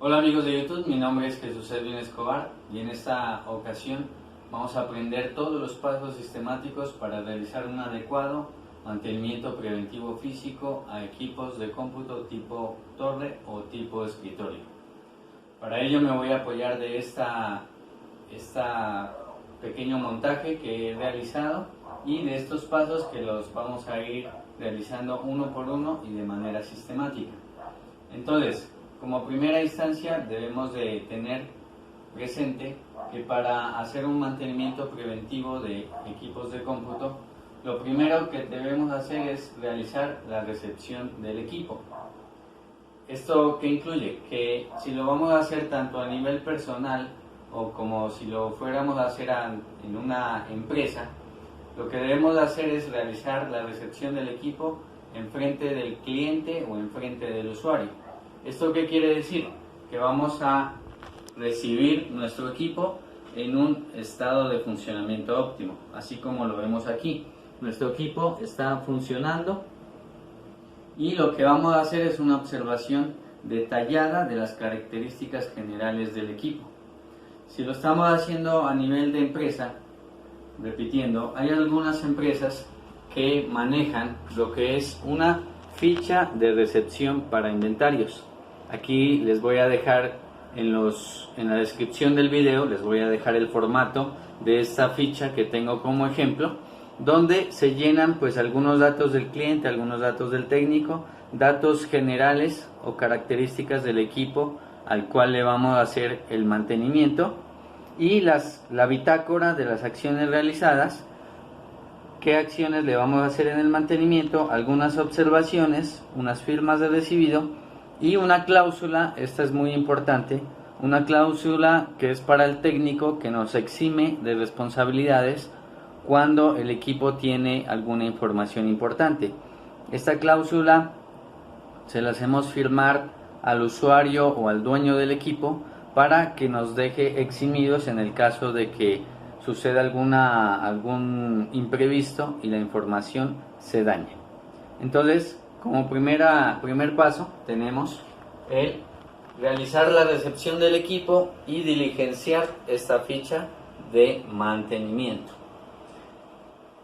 Hola amigos de YouTube, mi nombre es Jesús Edwin Escobar y en esta ocasión vamos a aprender todos los pasos sistemáticos para realizar un adecuado mantenimiento preventivo físico a equipos de cómputo tipo torre o tipo escritorio. Para ello me voy a apoyar de esta pequeño montaje que he realizado y de estos pasos que los vamos a ir realizando uno por uno y de manera sistemática. Entonces, como primera instancia debemos de tener presente que para hacer un mantenimiento preventivo de equipos de cómputo, lo primero que debemos hacer es realizar la recepción del equipo. ¿Esto qué incluye? Que si lo vamos a hacer tanto a nivel personal o como si lo fuéramos a hacer en una empresa, lo que debemos hacer es realizar la recepción del equipo enfrente del cliente o enfrente del usuario. ¿Esto qué quiere decir? Que vamos a recibir nuestro equipo en un estado de funcionamiento óptimo, así como lo vemos aquí. Nuestro equipo está funcionando y lo que vamos a hacer es una observación detallada de las características generales del equipo. Si lo estamos haciendo a nivel de empresa, repitiendo, hay algunas empresas que manejan lo que es una ficha de recepción para inventarios. Aquí les voy a dejar en la descripción del video, les voy a dejar el formato de esta ficha que tengo como ejemplo, donde se llenan pues algunos datos del cliente, algunos datos del técnico, datos generales o características del equipo al cual le vamos a hacer el mantenimiento y la bitácora de las acciones realizadas, qué acciones le vamos a hacer en el mantenimiento, algunas observaciones, unas firmas de recibido y una cláusula. Esta es muy importante, una cláusula que es para el técnico que nos exime de responsabilidades cuando el equipo tiene alguna información importante. Esta cláusula se la hacemos firmar al usuario o al dueño del equipo para que nos deje eximidos en el caso de que suceda algún imprevisto y la información se dañe. Entonces, como primer paso tenemos el realizar la recepción del equipo y diligenciar esta ficha de mantenimiento.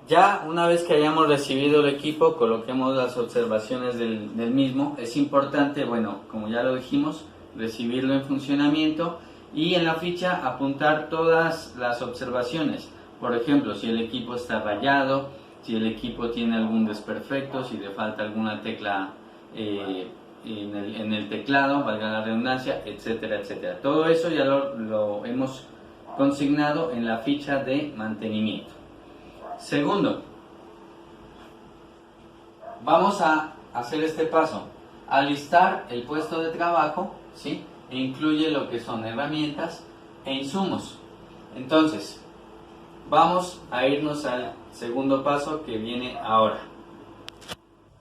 Ya una vez que hayamos recibido el equipo, coloquemos las observaciones del mismo. Es importante, bueno, como ya lo dijimos, recibirlo en funcionamiento y en la ficha apuntar todas las observaciones. Por ejemplo, si el equipo está rayado, si el equipo tiene algún desperfecto, si le falta alguna tecla en el teclado, valga la redundancia, etcétera, etcétera. Todo eso ya lo hemos consignado en la ficha de mantenimiento. Segundo, vamos a hacer este paso, alistar el puesto de trabajo, ¿sí? E incluye lo que son herramientas e insumos. Entonces, vamos a irnos al segundo paso que viene ahora.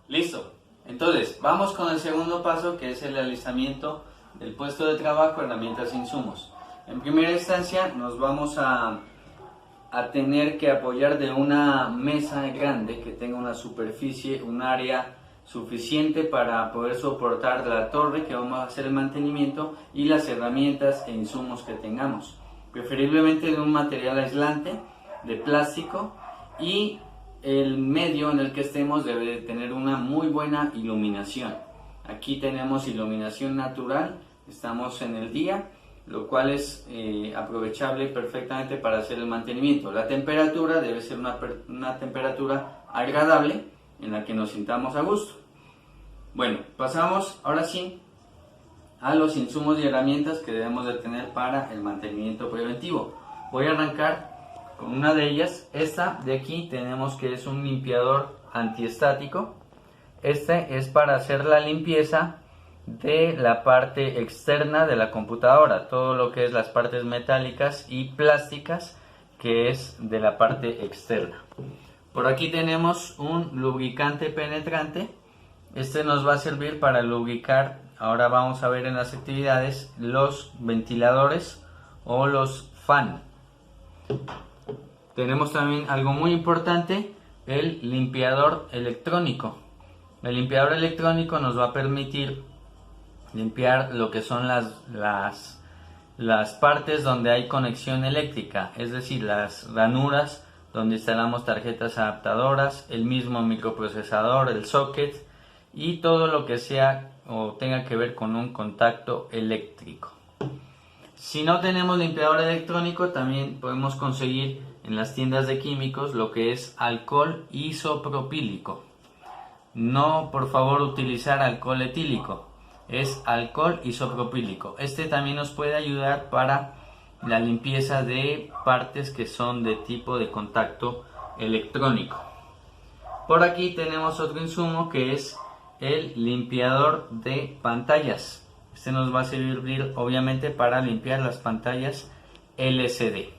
Listo. Entonces, vamos con el segundo paso, que es el alistamiento del puesto de trabajo, herramientas e insumos. En primera instancia, nos vamos a tener que apoyar de una mesa grande que tenga una superficie, un área suficiente para poder soportar la torre que vamos a hacer el mantenimiento y las herramientas e insumos que tengamos. Preferiblemente de un material aislante, de plástico, y el medio en el que estemos debe de tener una muy buena iluminación. Aquí tenemos iluminación natural, estamos en el día, lo cual es aprovechable perfectamente para hacer el mantenimiento. La temperatura debe ser una temperatura agradable en la que nos sintamos a gusto. Bueno, pasamos ahora sí a los insumos y herramientas que debemos de tener para el mantenimiento preventivo. Voy a arrancar con una de ellas. Esta de aquí tenemos que es un limpiador antiestático. Este es para hacer la limpieza de la parte externa de la computadora, todo lo que es las partes metálicas y plásticas, que es de la parte externa. Por aquí tenemos un lubricante penetrante. Este nos va a servir para lubricar, ahora vamos a ver en las actividades, los ventiladores o los fan. Tenemos también algo muy importante, el limpiador electrónico. El limpiador electrónico nos va a permitir limpiar lo que son las partes donde hay conexión eléctrica, es decir, las ranuras donde instalamos tarjetas adaptadoras, el mismo microprocesador, el socket y todo lo que sea o tenga que ver con un contacto eléctrico. Si no tenemos limpiador electrónico, también podemos conseguir en las tiendas de químicos lo que es alcohol isopropílico. No, por favor, utilizar alcohol etílico, es alcohol isopropílico. Este también nos puede ayudar para la limpieza de partes que son de tipo de contacto electrónico. Por aquí tenemos otro insumo que es el limpiador de pantallas. Este nos va a servir obviamente para limpiar las pantallas LCD.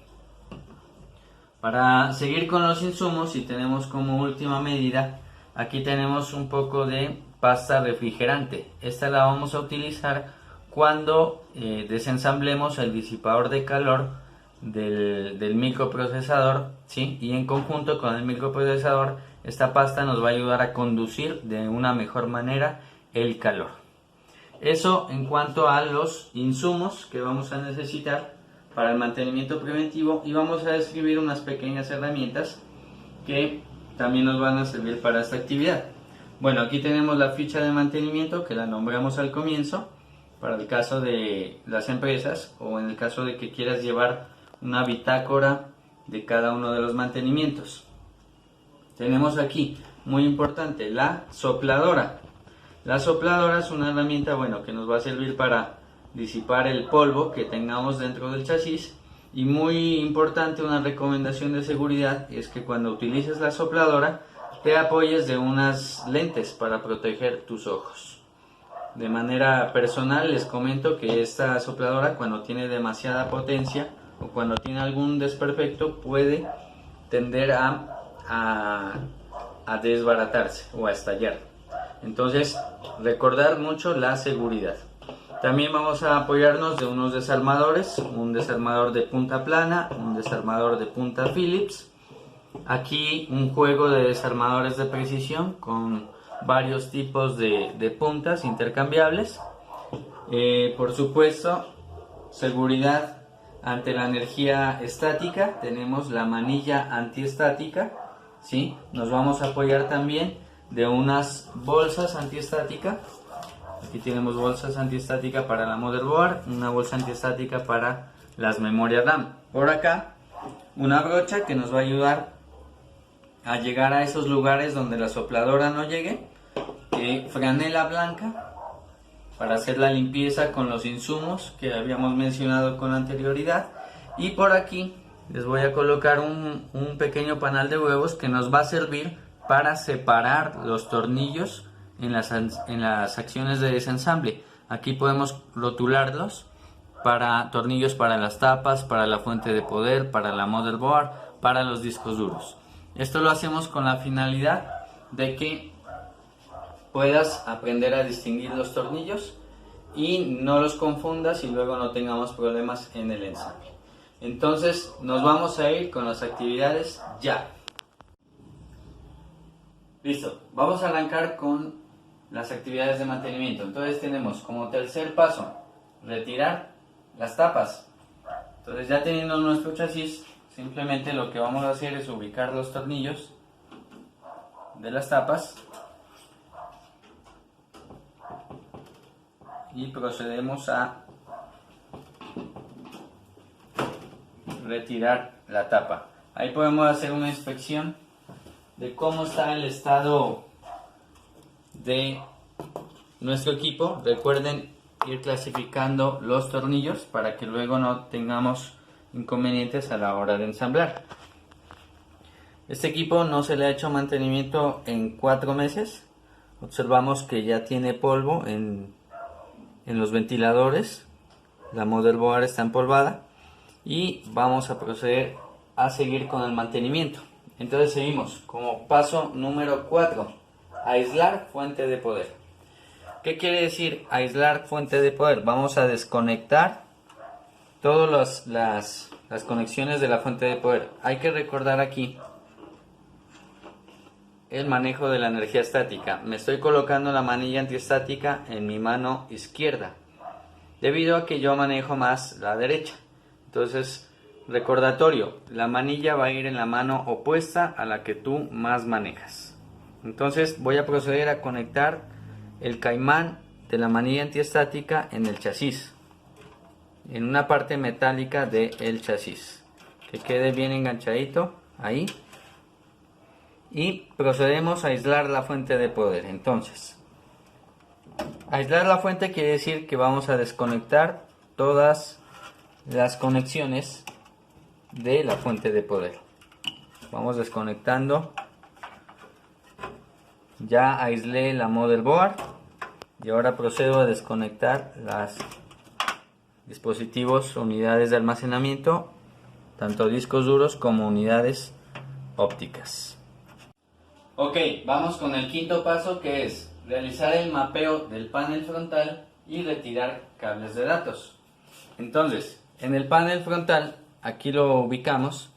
Para seguir con los insumos, y tenemos como última medida, aquí tenemos un poco de pasta refrigerante. Esta la vamos a utilizar cuando desensamblemos el disipador de calor del microprocesador, ¿sí? Y en conjunto con el microprocesador, esta pasta nos va a ayudar a conducir de una mejor manera el calor. Eso en cuanto a los insumos que vamos a necesitar para el mantenimiento preventivo, y vamos a describir unas pequeñas herramientas que también nos van a servir para esta actividad. Bueno, aquí tenemos la ficha de mantenimiento que la nombramos al comienzo para el caso de las empresas o en el caso de que quieras llevar una bitácora de cada uno de los mantenimientos. Tenemos aquí, muy importante, la sopladora. La sopladora es una herramienta, bueno, que nos va a servir para disipar el polvo que tengamos dentro del chasis. Y muy importante, una recomendación de seguridad es que cuando utilices la sopladora te apoyes de unas lentes para proteger tus ojos. De manera personal les comento que esta sopladora, cuando tiene demasiada potencia o cuando tiene algún desperfecto, puede tender a desbaratarse o a estallar. Entonces, recordar mucho la seguridad. También vamos a apoyarnos de unos desarmadores, un desarmador de punta plana, un desarmador de punta Phillips. Aquí un juego de desarmadores de precisión con varios tipos de puntas intercambiables. Por supuesto, seguridad ante la energía estática, tenemos la manilla antiestática, ¿sí? Nos vamos a apoyar también de unas bolsas antiestáticas. Aquí tenemos bolsas antiestáticas para la motherboard, una bolsa antiestática para las memorias RAM. Por acá, una brocha que nos va a ayudar a llegar a esos lugares donde la sopladora no llegue. Franela blanca para hacer la limpieza con los insumos que habíamos mencionado con anterioridad. Y por aquí les voy a colocar un pequeño panal de huevos que nos va a servir para separar los tornillos en las acciones de desensamble. Aquí podemos rotularlos para tornillos para las tapas, para la fuente de poder, para la motherboard, para los discos duros. Esto lo hacemos con la finalidad de que puedas aprender a distinguir los tornillos y no los confundas y luego no tengamos problemas en el ensamble. Entonces nos vamos a ir con las actividades ya. Listo, vamos a arrancar con las actividades de mantenimiento. Entonces tenemos como tercer paso retirar las tapas. Entonces, ya teniendo nuestro chasis, simplemente lo que vamos a hacer es ubicar los tornillos de las tapas y procedemos a retirar la tapa. Ahí podemos hacer una inspección de cómo está el estado de nuestro equipo. Recuerden ir clasificando los tornillos para que luego no tengamos inconvenientes a la hora de ensamblar. Este equipo no se le ha hecho mantenimiento en 4 meses. Observamos que ya tiene polvo en los ventiladores. La motherboard está empolvada y vamos a proceder a seguir con el mantenimiento. Entonces seguimos como paso número 4, aislar fuente de poder. ¿Qué quiere decir aislar fuente de poder? Vamos a desconectar todas las conexiones de la fuente de poder. Hay que recordar aquí el manejo de la energía estática. Me estoy colocando la manilla antiestática en mi mano izquierda, debido a que yo manejo más la derecha. Entonces, recordatorio, la manilla va a ir en la mano opuesta a la que tú más manejas. Entonces voy a proceder a conectar el caimán de la manilla antiestática en el chasis, en una parte metálica del chasis, que quede bien enganchadito ahí. Y procedemos a aislar la fuente de poder. Entonces, aislar la fuente quiere decir que vamos a desconectar todas las conexiones de la fuente de poder. Vamos desconectando. Ya aislé la motherboard y ahora procedo a desconectar las dispositivos, unidades de almacenamiento, tanto discos duros como unidades ópticas. Ok, vamos con el quinto paso, que es realizar el mapeo del panel frontal y retirar cables de datos. Entonces, en el panel frontal, aquí lo ubicamos,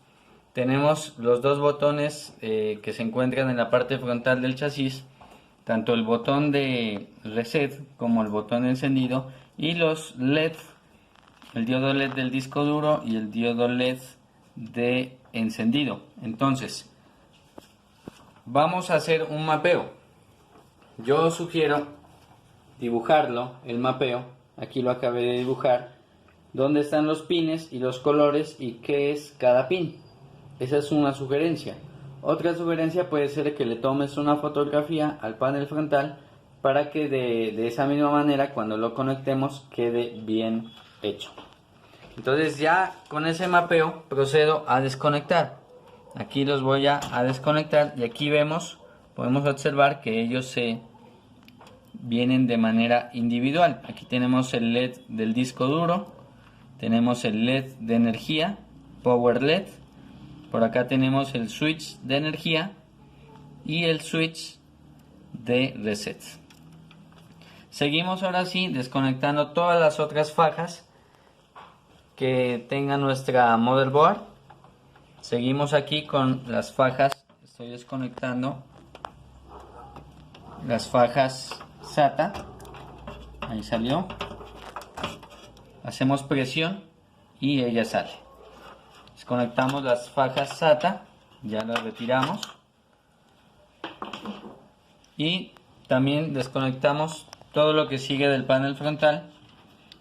tenemos los dos botones que se encuentran en la parte frontal del chasis, tanto el botón de reset como el botón de encendido, y los LED, el diodo LED del disco duro y el diodo LED de encendido. Entonces, vamos a hacer un mapeo. Yo sugiero dibujarlo, el mapeo. Aquí lo acabé de dibujar. Dónde están los pines y los colores y qué es cada pin. Esa es una sugerencia. Otra sugerencia puede ser que le tomes una fotografía al panel frontal para que de esa misma manera, cuando lo conectemos, quede bien hecho. Entonces, ya con ese mapeo procedo a desconectar. Aquí los voy a desconectar y aquí podemos observar que ellos se vienen de manera individual. Aquí tenemos el LED del disco duro, tenemos el LED de energía, Power LED, por acá tenemos el switch de energía y el switch de reset. Seguimos ahora sí desconectando todas las otras fajas que tenga nuestra motherboard. Seguimos aquí con las fajas. Estoy desconectando las fajas SATA. Ahí salió. Hacemos presión y ella sale. Desconectamos las fajas SATA. Ya las retiramos. Y también desconectamos todo lo que sigue del panel frontal.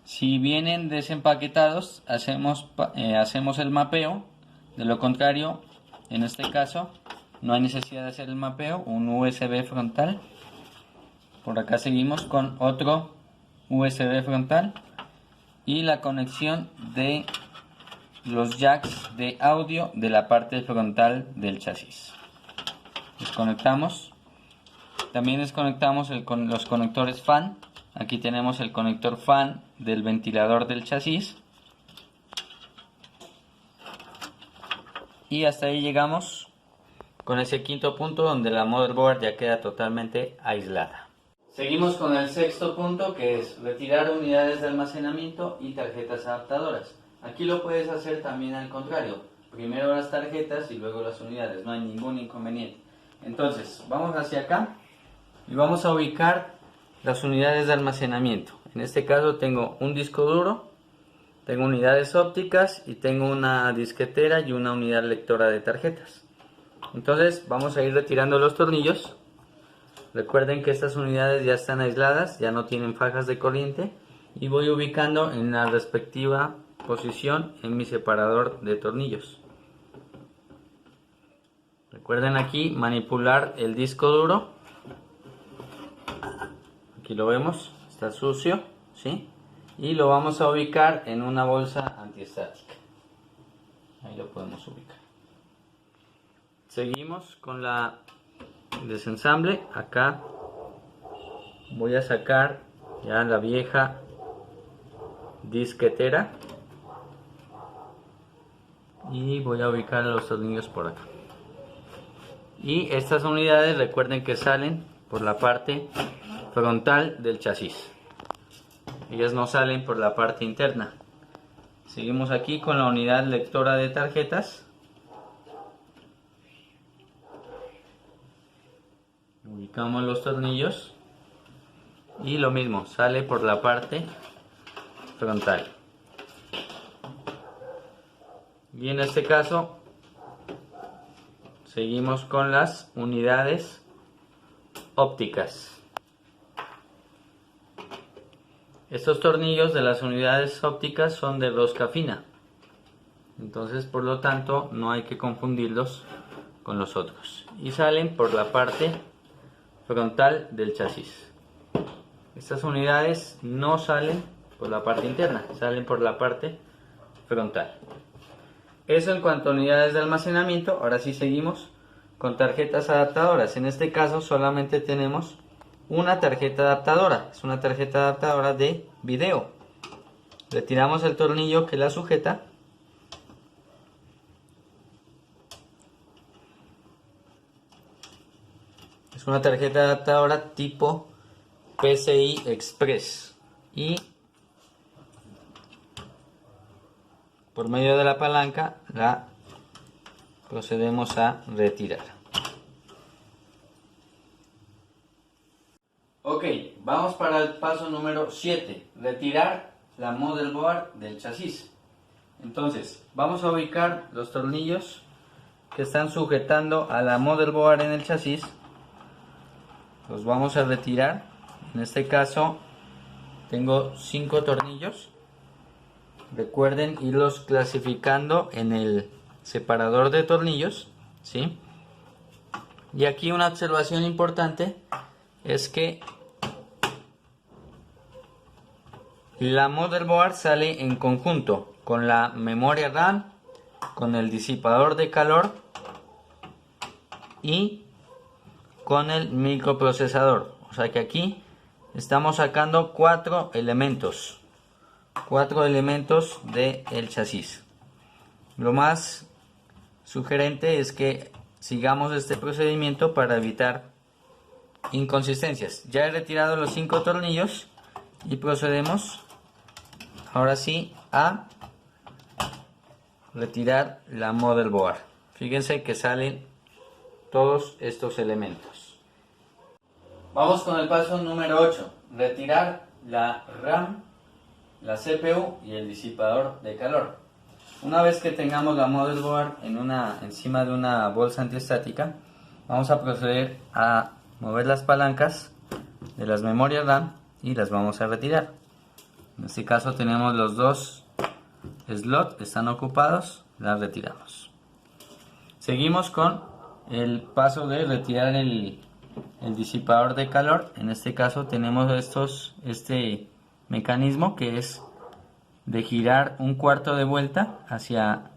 Si vienen desempaquetados, hacemos el mapeo. De lo contrario, en este caso, no hay necesidad de hacer el mapeo. Un USB frontal. Por acá seguimos con otro USB frontal. Y la conexión de los jacks de audio de la parte frontal del chasis. Desconectamos. También desconectamos los conectores fan. Aquí tenemos el conector fan del ventilador del chasis. Y hasta ahí llegamos con ese quinto punto, donde la motherboard ya queda totalmente aislada. Seguimos con el sexto punto, que es retirar unidades de almacenamiento y tarjetas adaptadoras. Aquí lo puedes hacer también al contrario. Primero las tarjetas y luego las unidades. No hay ningún inconveniente. Entonces, vamos hacia acá y vamos a ubicar las unidades de almacenamiento. En este caso tengo un disco duro, tengo unidades ópticas y tengo una disquetera y una unidad lectora de tarjetas. Entonces vamos a ir retirando los tornillos. Recuerden que estas unidades ya están aisladas, ya no tienen fajas de corriente, y voy ubicando en la respectiva posición en mi separador de tornillos. Recuerden aquí manipular el disco duro. Aquí lo vemos, está sucio, ¿sí? Y lo vamos a ubicar en una bolsa antiestática. Ahí lo podemos ubicar. Seguimos con la desensamble. Acá voy a sacar ya la vieja disquetera y voy a ubicar los tornillos por acá. Y estas unidades, recuerden que salen por la parte frontal del chasis. Ellas no salen por la parte interna. Seguimos aquí con la unidad lectora de tarjetas. ubicamos los tornillos y lo mismo, sale por la parte frontal. Y en este caso seguimos con las unidades ópticas. Estos tornillos de las unidades ópticas son de rosca fina, entonces por lo tanto no hay que confundirlos con los otros, y salen por la parte frontal del chasis. Estas unidades no salen por la parte interna, salen por la parte frontal. Eso en cuanto a unidades de almacenamiento. Ahora sí seguimos con tarjetas adaptadoras. En este caso solamente tenemos una tarjeta adaptadora, es una tarjeta adaptadora de video. Retiramos el tornillo que la sujeta. Es una tarjeta adaptadora tipo PCI Express y por medio de la palanca la procedemos a retirar. Ok, vamos para el paso número 7, retirar la motherboard del chasis. Entonces, vamos a ubicar los tornillos que están sujetando a la motherboard en el chasis. Los vamos a retirar. En este caso tengo 5 tornillos. Recuerden irlos clasificando en el separador de tornillos, ¿sí? Y aquí una observación importante es que la motherboard sale en conjunto con la memoria RAM, con el disipador de calor y con el microprocesador. O sea que aquí estamos sacando 4 elementos del chasis. Lo más sugerente es que sigamos este procedimiento para evitar inconsistencias. Ya he retirado los 5 tornillos y procedemos ahora sí a retirar la motherboard. Fíjense que salen todos estos elementos. Vamos con el paso número 8, retirar la RAM, la CPU y el disipador de calor. Una vez que tengamos la motherboard encima de una bolsa antiestática, vamos a proceder a mover las palancas de las memorias RAM y las vamos a retirar. En este caso tenemos los 2 slots que están ocupados, las retiramos. Seguimos con el paso de retirar el disipador de calor. En este caso tenemos este mecanismo que es de girar un cuarto de vuelta hacia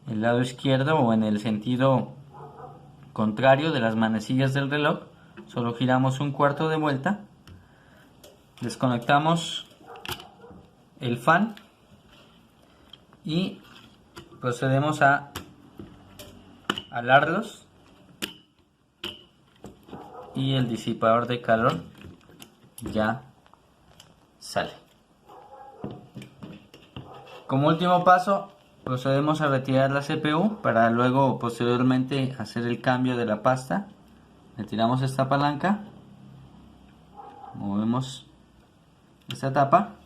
el lado izquierdo o en el sentido contrario de las manecillas del reloj. Solo giramos un cuarto de vuelta, desconectamos el fan y procedemos a alarlos y el disipador de calor ya sale. Como último paso procedemos a retirar la CPU para luego posteriormente hacer el cambio de la pasta. Retiramos esta palanca, movemos esta tapa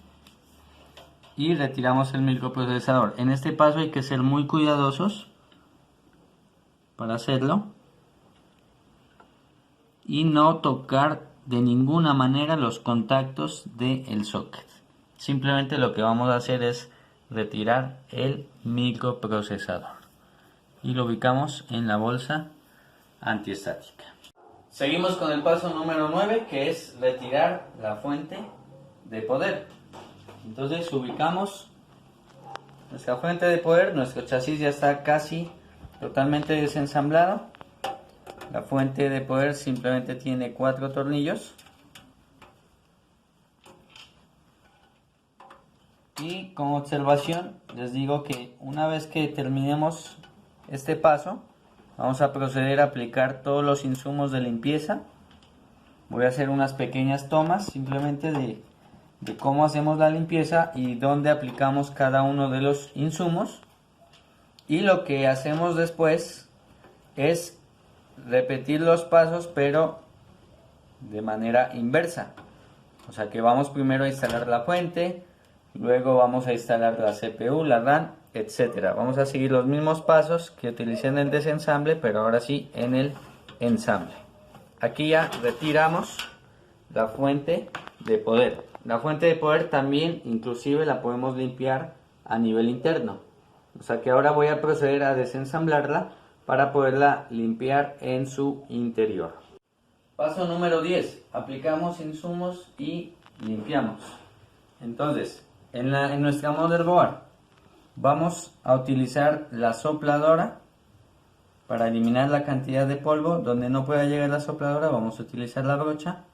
y retiramos el microprocesador. En este paso hay que ser muy cuidadosos para hacerlo y no tocar de ninguna manera los contactos del socket. Simplemente lo que vamos a hacer es retirar el microprocesador y lo ubicamos en la bolsa antiestática. Seguimos con el paso número 9, que es retirar la fuente de poder. Entonces ubicamos nuestra fuente de poder. Nuestro chasis ya está casi totalmente desensamblado. La fuente de poder simplemente tiene 4 tornillos. Y como observación les digo que una vez que terminemos este paso, vamos a proceder a aplicar todos los insumos de limpieza. Voy a hacer unas pequeñas tomas simplemente de cómo hacemos la limpieza y dónde aplicamos cada uno de los insumos. Y lo que hacemos después es repetir los pasos, pero de manera inversa. O sea que vamos primero a instalar la fuente, luego vamos a instalar la CPU, la RAM, etcétera. Vamos a seguir los mismos pasos que utilicé en el desensamble, pero ahora sí en el ensamble. Aquí ya retiramos la fuente de poder. La fuente de poder también inclusive la podemos limpiar a nivel interno. O sea que ahora voy a proceder a desensamblarla para poderla limpiar en su interior. Paso número 10. Aplicamos insumos y limpiamos. Entonces, en nuestra motherboard vamos a utilizar la sopladora para eliminar la cantidad de polvo. Donde no pueda llegar la sopladora vamos a utilizar la brocha.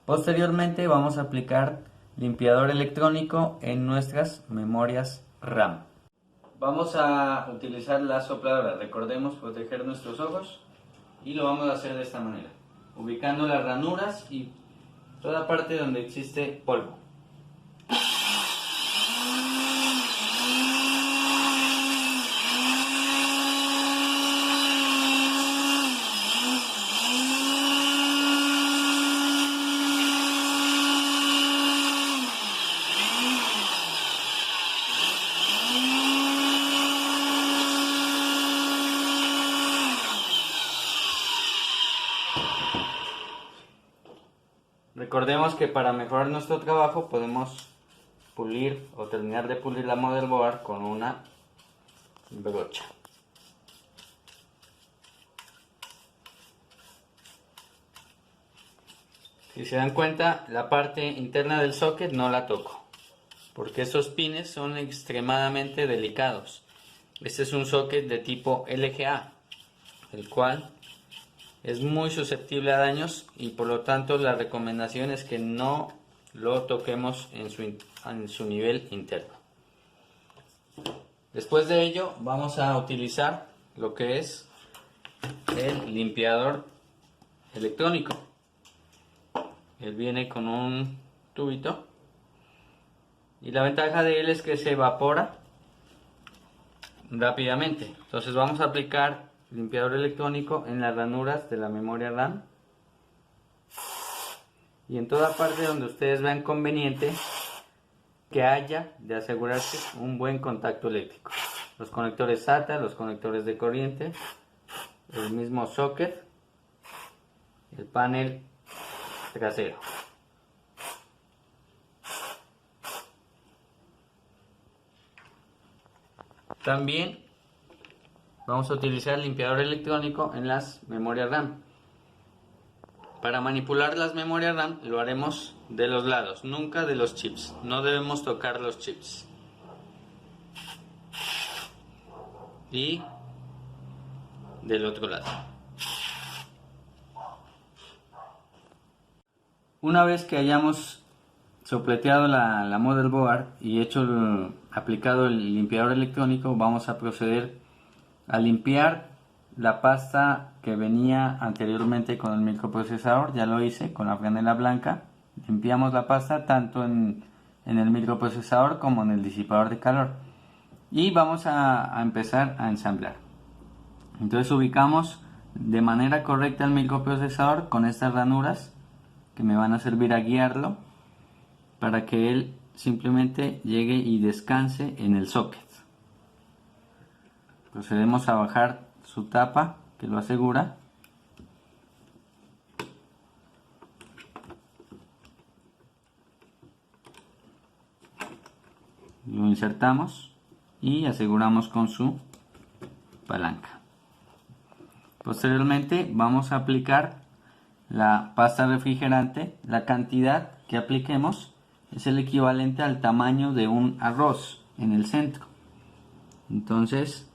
Posteriormente vamos a aplicar limpiador electrónico en nuestras memorias RAM. Vamos a utilizar la sopladora, recordemos proteger nuestros ojos, y lo vamos a hacer de esta manera, ubicando las ranuras y toda parte donde existe polvo. Recordemos que para mejorar nuestro trabajo podemos pulir o terminar de pulir la motherboard con una brocha. Si se dan cuenta, la parte interna del socket no la toco, porque esos pines son extremadamente delicados. Este es un socket de tipo LGA, el cual es muy susceptible a daños, y por lo tanto la recomendación es que no lo toquemos en su nivel interno. Después de ello vamos a utilizar lo que es el limpiador electrónico. Él viene con un tubito y la ventaja de él es que se evapora rápidamente. Entonces vamos a aplicar limpiador electrónico en las ranuras de la memoria RAM y en toda parte donde ustedes vean conveniente que haya de asegurarse un buen contacto eléctrico. Los conectores SATA, los conectores de corriente, el mismo socket, el panel trasero. También vamos a utilizar el limpiador electrónico en las memorias RAM. Para manipular las memorias RAM lo haremos de los lados, nunca de los chips. No debemos tocar los chips. Y del otro lado. Una vez que hayamos sopleteado la motherboard y aplicado el limpiador electrónico, vamos a proceder a limpiar la pasta que venía anteriormente con el microprocesador. Ya lo hice con la franela blanca. Limpiamos la pasta tanto en el microprocesador como en el disipador de calor. Y vamos a empezar a ensamblar. Entonces ubicamos de manera correcta el microprocesador con estas ranuras que me van a servir a guiarlo para que él simplemente llegue y descanse en el socket. Procedemos a bajar su tapa que lo asegura. Lo insertamos y aseguramos con su palanca. Posteriormente vamos a aplicar la pasta refrigerante. La cantidad que apliquemos es el equivalente al tamaño de un arroz en el centro. Entonces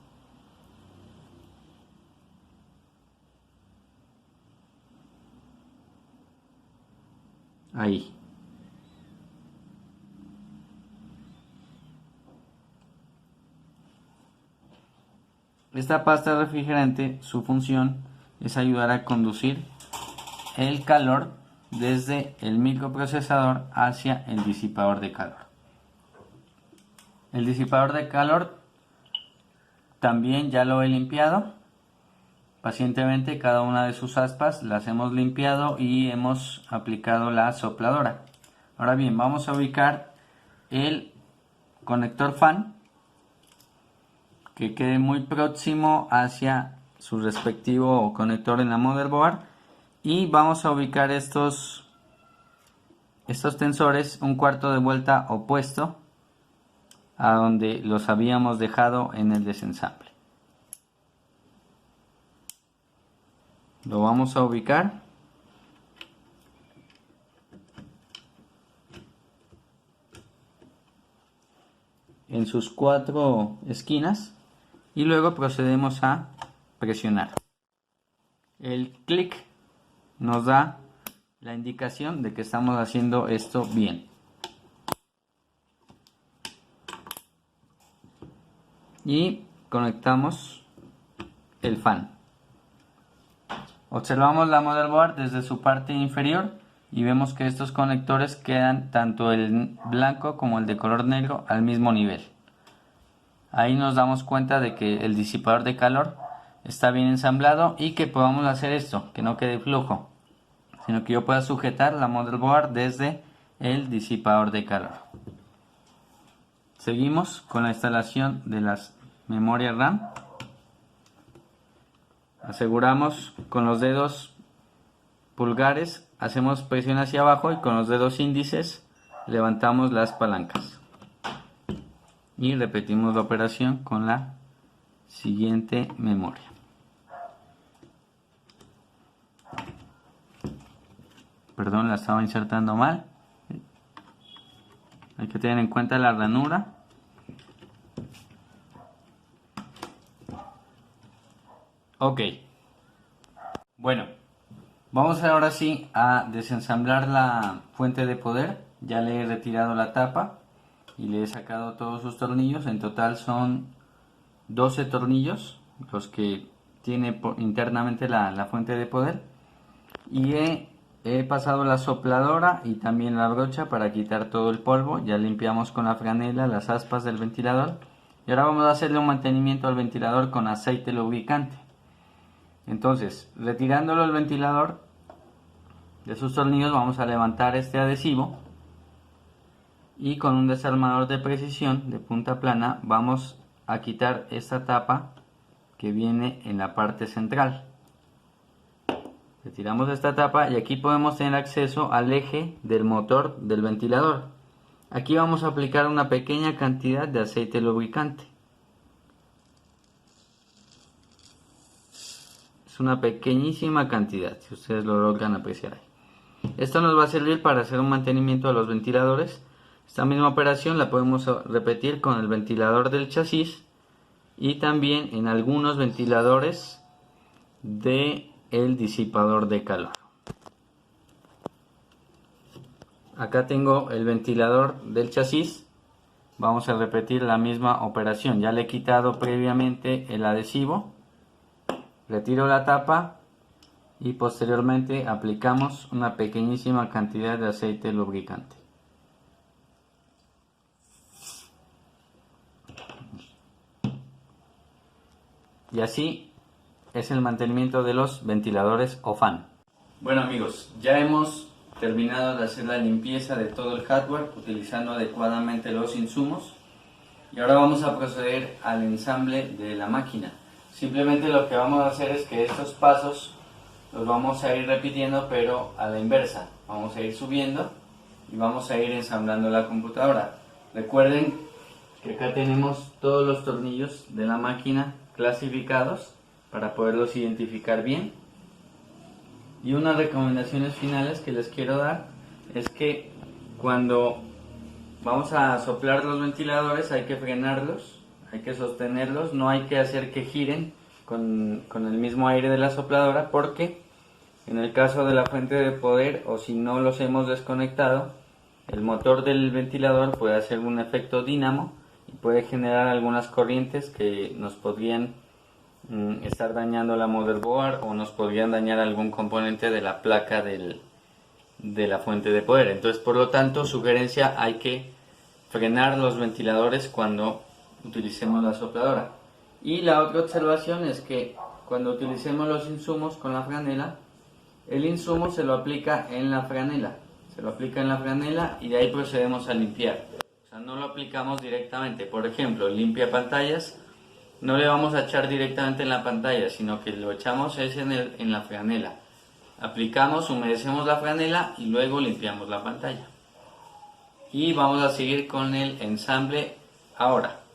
ahí. Esta pasta refrigerante, su función es ayudar a conducir el calor desde el microprocesador hacia el disipador de calor. El disipador de calor también ya lo he limpiado pacientemente cada una de sus aspas, las hemos limpiado y hemos aplicado la sopladora. Ahora bien, vamos a ubicar el conector fan que quede muy próximo hacia su respectivo conector en la motherboard, y vamos a ubicar estos tensores un cuarto de vuelta opuesto a donde los habíamos dejado en el desensamble. Lo vamos a ubicar en sus 4 esquinas y luego procedemos a presionar. El clic nos da la indicación de que estamos haciendo esto bien. Y conectamos el fan. Observamos la motherboard desde su parte inferior y vemos que estos conectores quedan tanto el blanco como el de color negro al mismo nivel. Ahí nos damos cuenta de que el disipador de calor está bien ensamblado y que podamos hacer esto, que no quede flojo, sino que yo pueda sujetar la motherboard desde el disipador de calor. Seguimos con la instalación de las memorias RAM. Aseguramos con los dedos pulgares, hacemos presión hacia abajo y con los dedos índices levantamos las palancas. Y repetimos la operación con la siguiente memoria. Perdón, la estaba insertando mal. Hay que tener en cuenta la ranura. Ok. Bueno, vamos ahora sí a desensamblar la fuente de poder. Ya le he retirado la tapa y le he sacado todos sus tornillos. En total son 12 tornillos los que tiene internamente la fuente de poder, y he pasado la sopladora y también la brocha para quitar todo el polvo. Ya limpiamos con la franela las aspas del ventilador y ahora vamos a hacerle un mantenimiento al ventilador con aceite lubricante. Entonces, retirándolo el ventilador de sus tornillos, vamos a levantar este adhesivo y con un desarmador de precisión de punta plana vamos a quitar esta tapa que viene en la parte central. Retiramos esta tapa y aquí podemos tener acceso al eje del motor del ventilador. Aquí vamos a aplicar una pequeña cantidad de aceite lubricante. Es una pequeñísima cantidad, si ustedes lo logran apreciar ahí. Esto nos va a servir para hacer un mantenimiento a los ventiladores. Esta misma operación la podemos repetir con el ventilador del chasis y también en algunos ventiladores del disipador de calor. Acá tengo el ventilador del chasis. Vamos a repetir la misma operación. Ya le he quitado previamente el adhesivo. Retiro la tapa y posteriormente aplicamos una pequeñísima cantidad de aceite lubricante. Y así es el mantenimiento de los ventiladores o fan. Bueno amigos, ya hemos terminado de hacer la limpieza de todo el hardware utilizando adecuadamente los insumos y ahora vamos a proceder al ensamble de la máquina. Simplemente lo que vamos a hacer es que estos pasos los vamos a ir repitiendo, pero a la inversa. Vamos a ir subiendo y vamos a ir ensamblando la computadora. Recuerden que acá tenemos todos los tornillos de la máquina clasificados para poderlos identificar bien. Y unas recomendaciones finales que les quiero dar es que cuando vamos a soplar los ventiladores hay que frenarlos, hay que sostenerlos, no hay que hacer que giren con el mismo aire de la sopladora, porque en el caso de la fuente de poder o si no los hemos desconectado, el motor del ventilador puede hacer un efecto dínamo y puede generar algunas corrientes que nos podrían estar dañando la motherboard o nos podrían dañar algún componente de la placa de la fuente de poder. Entonces, por lo tanto, sugerencia, hay que frenar los ventiladores cuando utilicemos la sopladora. Y la otra observación es que cuando utilicemos los insumos con la franela, el insumo se lo aplica en la franela. Se lo aplica en la franela y de ahí procedemos a limpiar. O sea, no lo aplicamos directamente. Por ejemplo, limpia pantallas, no le vamos a echar directamente en la pantalla, sino que lo echamos en la franela. Aplicamos, humedecemos la franela y luego limpiamos la pantalla. Y vamos a seguir con el ensamble ahora.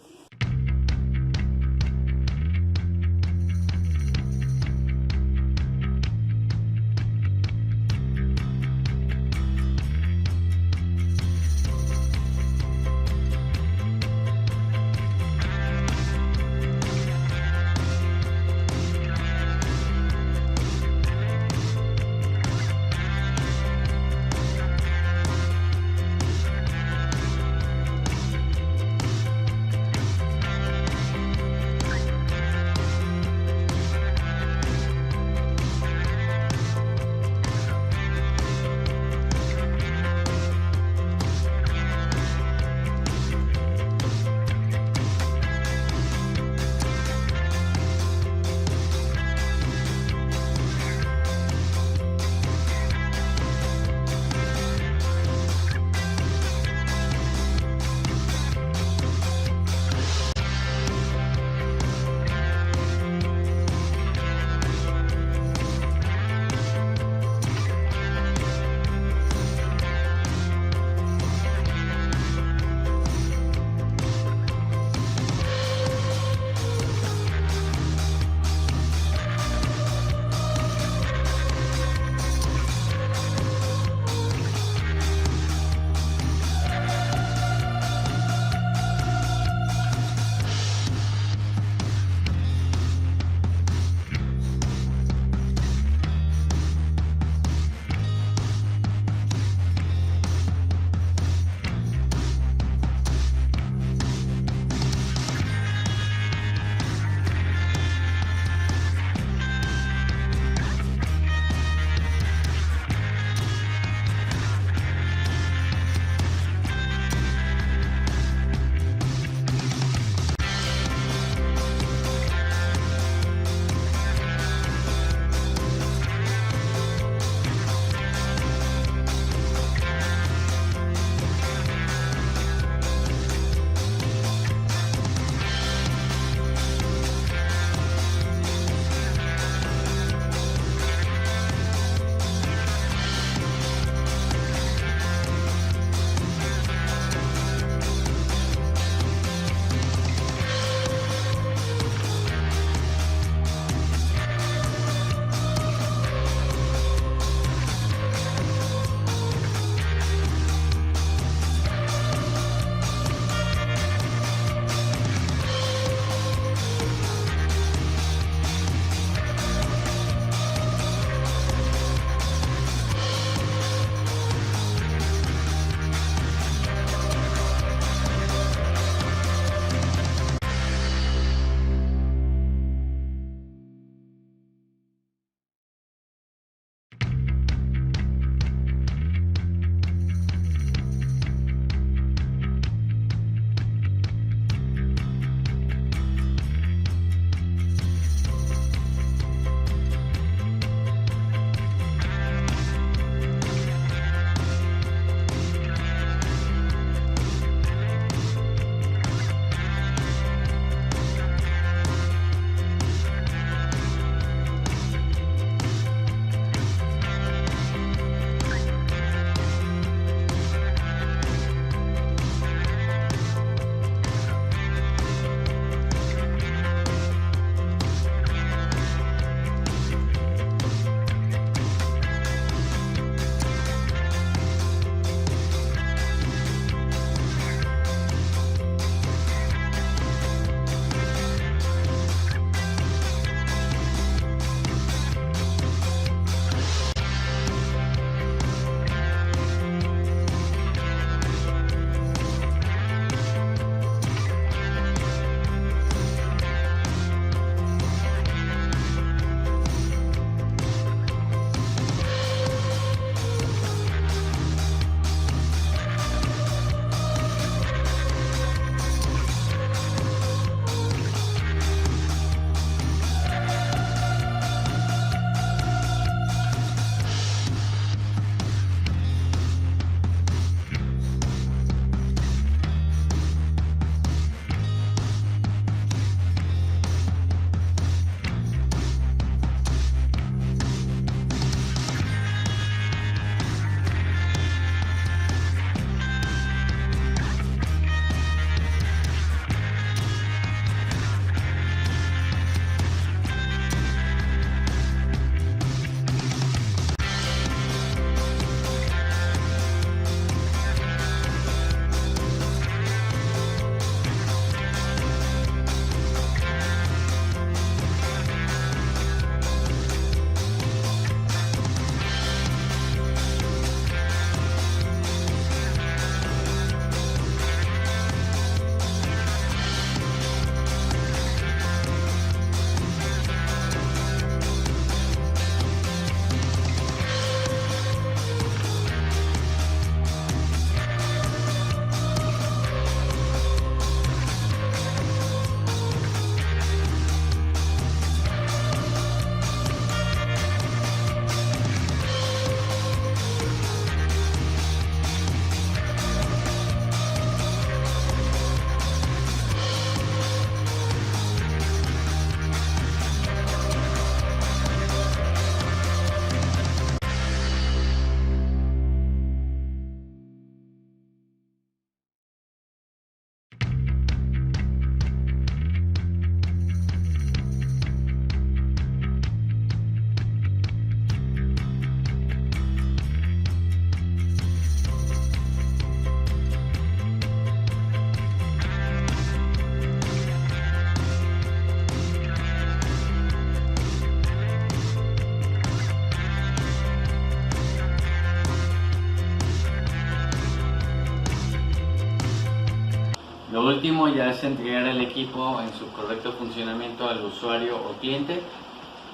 último ya es entregar el equipo en su correcto funcionamiento al usuario o cliente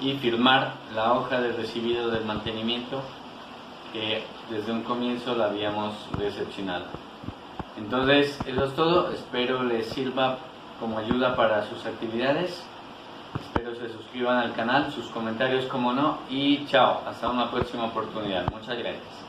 y firmar la hoja de recibido del mantenimiento que desde un comienzo la habíamos recepcionado. Entonces eso es todo, espero les sirva como ayuda para sus actividades, espero se suscriban al canal, sus comentarios como no, y chao, hasta una próxima oportunidad, muchas gracias.